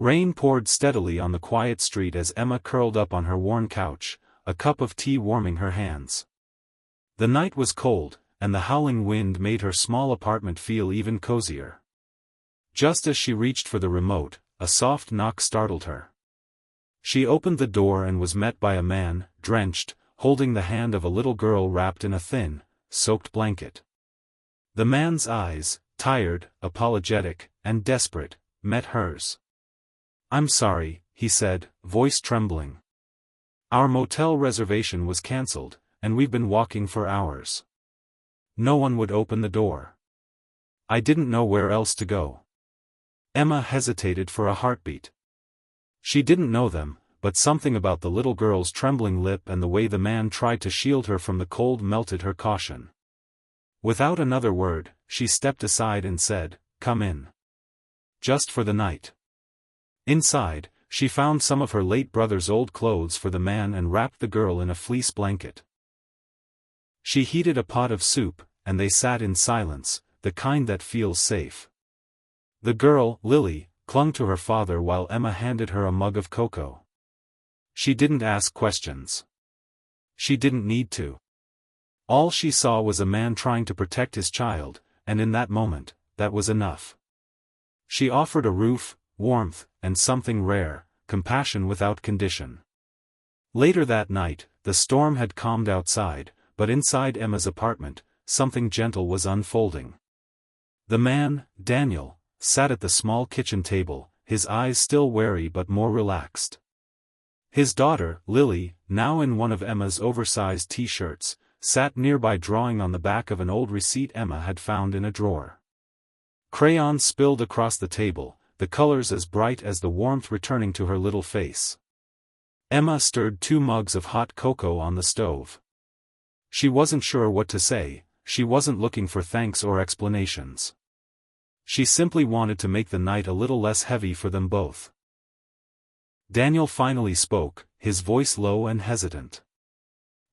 Rain poured steadily on the quiet street as Emma curled up on her worn couch, a cup of tea warming her hands. The night was cold, and the howling wind made her small apartment feel even cozier. Just as she reached for the remote, a soft knock startled her. She opened the door and was met by a man, drenched, holding the hand of a little girl wrapped in a thin, soaked blanket. The man's eyes, tired, apologetic, and desperate, met hers. "I'm sorry," he said, voice trembling. "Our motel reservation was cancelled, and we've been walking for hours. No one would open the door. I didn't know where else to go." Emma hesitated for a heartbeat. She didn't know them, but something about the little girl's trembling lip and the way the man tried to shield her from the cold melted her caution. Without another word, she stepped aside and said, "Come in. Just for the night." Inside, she found some of her late brother's old clothes for the man and wrapped the girl in a fleece blanket. She heated a pot of soup, and they sat in silence, the kind that feels safe. The girl, Lily, clung to her father while Emma handed her a mug of cocoa. She didn't ask questions. She didn't need to. All she saw was a man trying to protect his child, and in that moment, that was enough. She offered a roof, warmth, and something rare, compassion without condition. Later that night, the storm had calmed outside, but inside Emma's apartment, something gentle was unfolding. The man, Daniel, sat at the small kitchen table, his eyes still wary but more relaxed. His daughter, Lily, now in one of Emma's oversized t-shirts, sat nearby drawing on the back of an old receipt Emma had found in a drawer. Crayons spilled across the table, the colors as bright as the warmth returning to her little face. Emma stirred 2 mugs of hot cocoa on the stove. She wasn't sure what to say, she wasn't looking for thanks or explanations. She simply wanted to make the night a little less heavy for them both. Daniel finally spoke, his voice low and hesitant.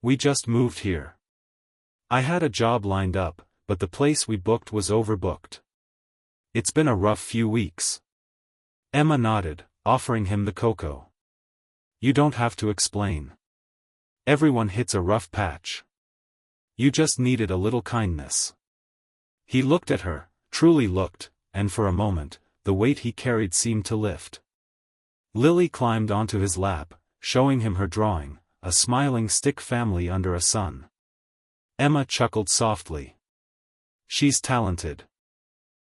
"We just moved here. I had a job lined up, but the place we booked was overbooked. It's been a rough few weeks." Emma nodded, offering him the cocoa. "You don't have to explain. Everyone hits a rough patch. You just needed a little kindness." He looked at her, truly looked, and for a moment, the weight he carried seemed to lift. Lily climbed onto his lap, showing him her drawing, a smiling stick family under a sun. Emma chuckled softly. "She's talented."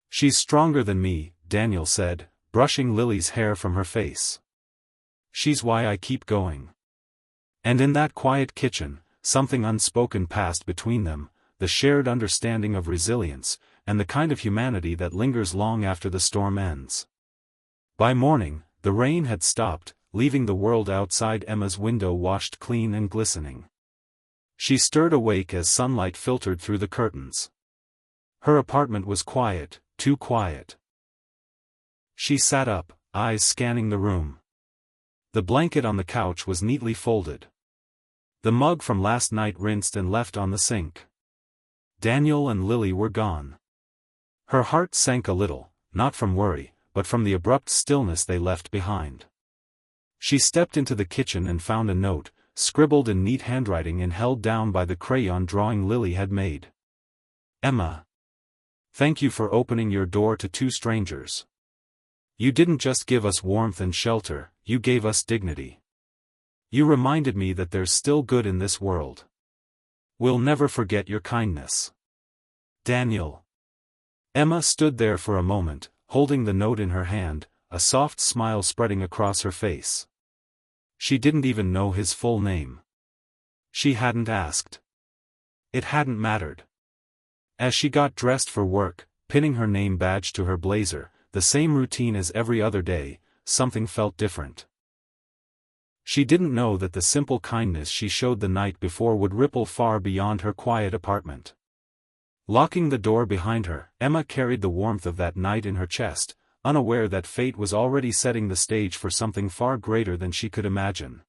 "She's stronger than me," Daniel said, brushing Lily's hair from her face. "She's why I keep going." And in that quiet kitchen, something unspoken passed between them, the shared understanding of resilience, and the kind of humanity that lingers long after the storm ends. By morning, the rain had stopped, leaving the world outside Emma's window washed clean and glistening. She stirred awake as sunlight filtered through the curtains. Her apartment was quiet, too quiet. She sat up, eyes scanning the room. The blanket on the couch was neatly folded. The mug from last night rinsed and left on the sink. Daniel and Lily were gone. Her heart sank a little, not from worry, but from the abrupt stillness they left behind. She stepped into the kitchen and found a note, scribbled in neat handwriting and held down by the crayon drawing Lily had made. "Emma. Thank you for opening your door to 2 strangers. You didn't just give us warmth and shelter, you gave us dignity. You reminded me that there's still good in this world. We'll never forget your kindness. Daniel." Emma stood there for a moment, holding the note in her hand, a soft smile spreading across her face. She didn't even know his full name. She hadn't asked. It hadn't mattered. As she got dressed for work, pinning her name badge to her blazer, the same routine as every other day, something felt different. She didn't know that the simple kindness she showed the night before would ripple far beyond her quiet apartment. Locking the door behind her, Emma carried the warmth of that night in her chest, unaware that fate was already setting the stage for something far greater than she could imagine.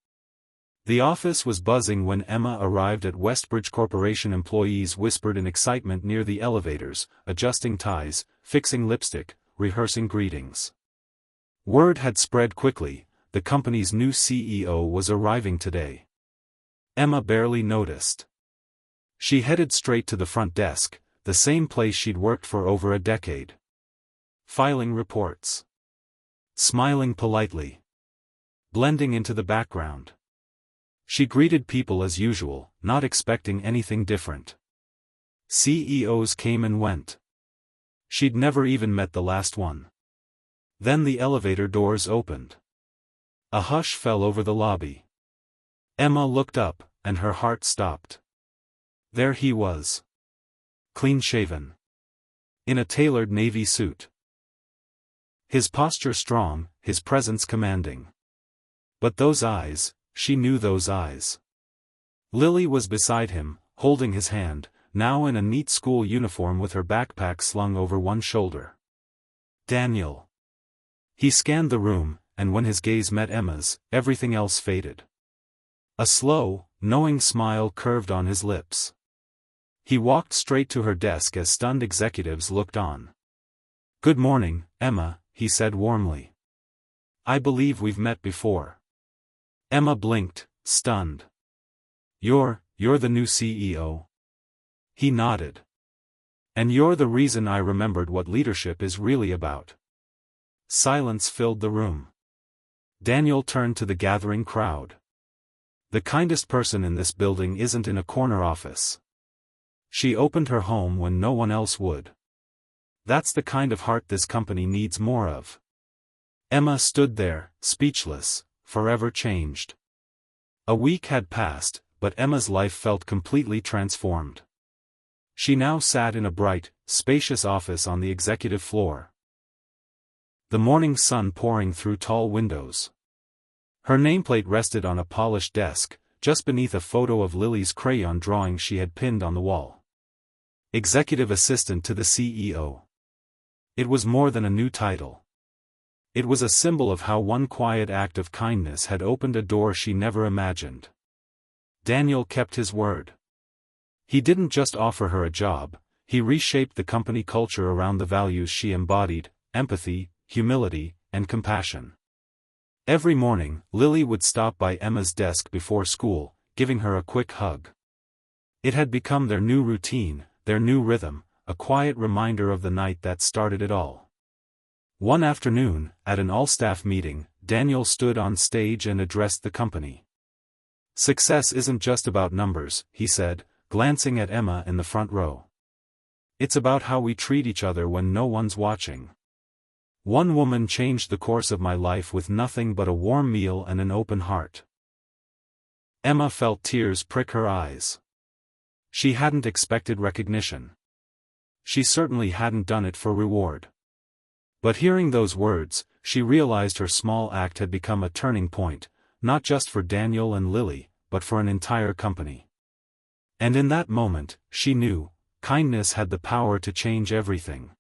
The office was buzzing when Emma arrived at Westbridge Corporation. Employees whispered in excitement near the elevators, adjusting ties, fixing lipstick, rehearsing greetings. Word had spread quickly, the company's new CEO was arriving today. Emma barely noticed. She headed straight to the front desk, the same place she'd worked for over a decade. Filing reports. Smiling politely. Blending into the background. She greeted people as usual, not expecting anything different. CEOs came and went. She'd never even met the last one. Then the elevator doors opened. A hush fell over the lobby. Emma looked up, and her heart stopped. There he was. Clean-shaven. In a tailored navy suit. His posture strong, his presence commanding. But those eyes, she knew those eyes. Lily was beside him, holding his hand, now in a neat school uniform with her backpack slung over one shoulder. Daniel. He scanned the room, and when his gaze met Emma's, everything else faded. A slow, knowing smile curved on his lips. He walked straight to her desk as stunned executives looked on. "Good morning, Emma," he said warmly. "I believe we've met before." Emma blinked, stunned. You're the new CEO?" He nodded. "And you're the reason I remembered what leadership is really about." Silence filled the room. Daniel turned to the gathering crowd. "The kindest person in this building isn't in a corner office. She opened her home when no one else would. That's the kind of heart this company needs more of." Emma stood there, speechless, forever changed. A week had passed, but Emma's life felt completely transformed. She now sat in a bright, spacious office on the executive floor. The morning sun pouring through tall windows. Her nameplate rested on a polished desk, just beneath a photo of Lily's crayon drawing she had pinned on the wall. Executive Assistant to the CEO. It was more than a new title. It was a symbol of how one quiet act of kindness had opened a door she never imagined. Daniel kept his word. He didn't just offer her a job, he reshaped the company culture around the values she embodied: empathy, humility, and compassion. Every morning, Lily would stop by Emma's desk before school, giving her a quick hug. It had become their new routine, their new rhythm, a quiet reminder of the night that started it all. One afternoon, at an all-staff meeting, Daniel stood on stage and addressed the company. "Success isn't just about numbers," he said, glancing at Emma in the front row. "It's about how we treat each other when no one's watching. One woman changed the course of my life with nothing but a warm meal and an open heart." Emma felt tears prick her eyes. She hadn't expected recognition. She certainly hadn't done it for reward. But hearing those words, she realized her small act had become a turning point, not just for Daniel and Lily, but for an entire company. And in that moment, she knew, kindness had the power to change everything.